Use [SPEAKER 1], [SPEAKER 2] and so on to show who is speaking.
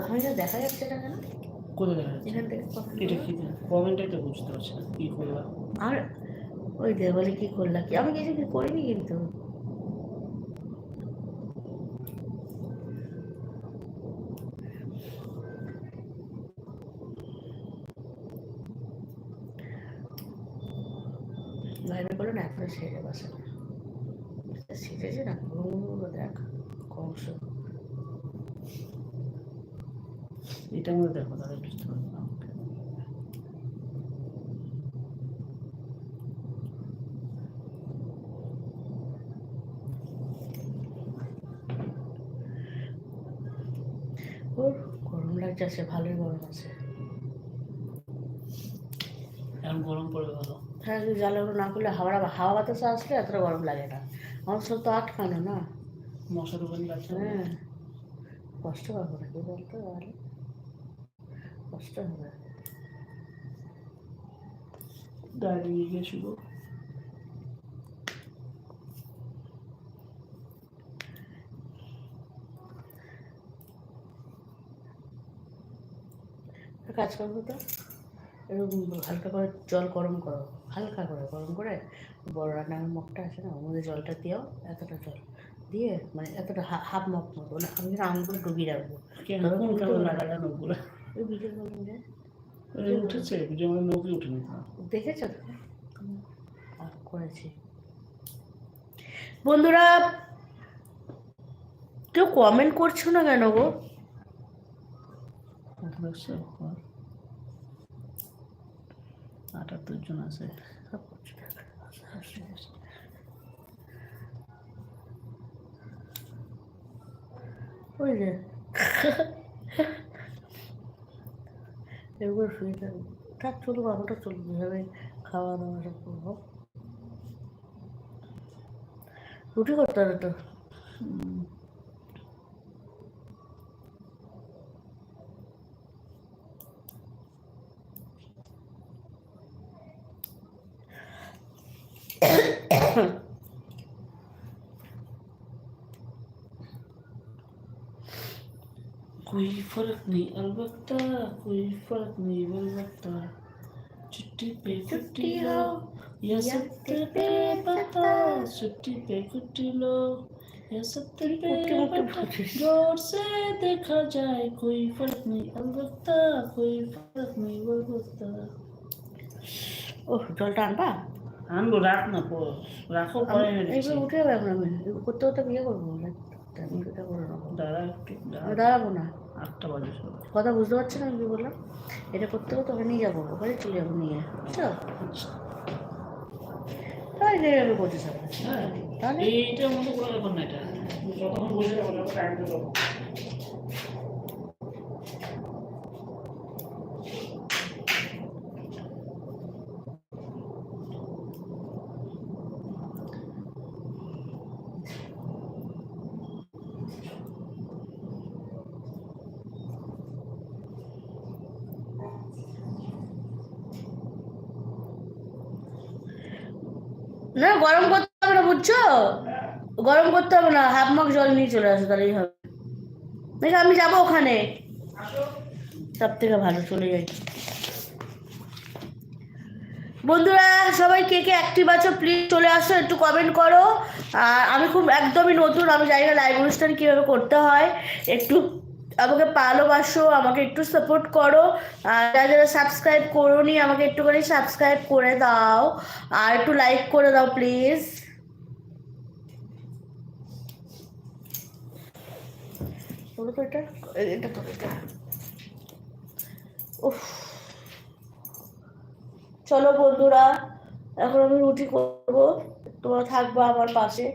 [SPEAKER 1] আমি যা দেখা যাচ্ছে না কেন?
[SPEAKER 2] কোথায় দেখা যাচ্ছে?
[SPEAKER 1] এখান থেকে
[SPEAKER 2] এটা কি কমেন্টটাই তো বুঝতে পারছি না কি করলাম।
[SPEAKER 1] আর ওই দে বলে কি করলা কি, আমি কিছু করিনি কিন্তু। বাইরে বলো না এখনো সেরে বসে না, সেরেছে না দেখ কংস।
[SPEAKER 2] এটা মধ্যে দেখো তাহলে বুঝতে পারবো।
[SPEAKER 1] ওর গরম লাগছে, সে ভালোই গরম আছে।
[SPEAKER 2] এখন গরম পড়ে গেল।
[SPEAKER 1] হ্যাঁ, যদি জ্বালানো না করলে হাওয়া বাতাস আসলে এতটা গরম লাগে না। আমার সব তো আটকানো না।
[SPEAKER 2] মশা দোকান লাগছে।
[SPEAKER 1] হ্যাঁ, কষ্ট পাবো না কি বলতো, তাহলে কষ্ট হবে।
[SPEAKER 2] দাঁড়িয়ে গেছিল।
[SPEAKER 1] কাজ করবো তো, এরকম হালকা করে জল গরম করো, হালকা করে গরম করে বড় রান্নার মগটা আছে না, ওর মধ্যে জলটা দিও, এতটা জল দিয়ে মানে এতটা হাফ মগ মতো না, আমি যেন আঙুল ডুবিয়ে রাখবো। ওই ভিডিও বলুন যে
[SPEAKER 2] উঠেছে যেমন নৌকি উঠেনি
[SPEAKER 1] দেখেছ করেছি। বন্ধুরা কেউ কমেন্ট করছো না কেন গো?
[SPEAKER 2] 78 জন আছে।
[SPEAKER 1] ওই যে এগুলো শুয়ে থাকবো, থাক চলুক, আমারটা চলুক, এভাবে খাওয়া দাওয়া সব করবো। রুটি করতে হবে তো।
[SPEAKER 2] कोई फर्क नहीं अलबत्ता, कोई फर्क नहीं अलबत्ता, छुट्टी पे छुट्टी लो या सत्ते पे बता, छुट्टी पे छुट्टी लो या सत्ते पे बता, जोर से देखा जाए कोई फर्क नहीं अलबत्ता, कोई फर्क नहीं अलबत्ता।
[SPEAKER 1] ওহ, জলটা আনবা?
[SPEAKER 2] আনবো, রাখ না, রাখো, পরে
[SPEAKER 1] এইবার উঠে যাবে, এখন আমি করতে করতে বিয়ে করবো, দাঁড়াবো না।
[SPEAKER 2] 8টা বাজে
[SPEAKER 1] কথা বুঝতে পারছি না, আমি কি বললাম? এটা করতে করতে ওখানে নিয়ে যাবো, ওখানে চলে যাবো নিয়ে, বুঝছো? তাই নেবে করতে সবাই, তাহলে
[SPEAKER 2] এইটার মতো কোনো ব্যাপার না, এটা যতক্ষণ বসে যাবো টাইম দেবো।
[SPEAKER 1] না গরম করতে হবে না, বুঝছো? গরম করতে হবে না, হাফ মগ জল নিয়ে চলে আসো, তাহলেই হবে। দেখো আমি যাবো ওখানে, সব থেকে ভালো, চলে যাই। বন্ধুরা সবাই কে কে অ্যাক্টিভ আছো প্লিজ চলে আসো, একটু কমেন্ট করো। আর আমি খুব একদমই নতুন, আমি জানি না লাইভ অনুষ্ঠান কীভাবে করতে হয়, একটু আমাকে ভালোবাসো, আমাকে একটু সাপোর্ট করো। আর যারা যারা সাবস্ক্রাইব করোনি আমাকে একটুখানি সাবস্ক্রাইব করে দাও, আর একটু লাইক করে দাও প্লিজ। বলো তো এটা, এটা তো এটা, উফ। চলো বন্ধুরা, এখন আমি রুটি করবো, তোমরা থাকবা আমার পাশে।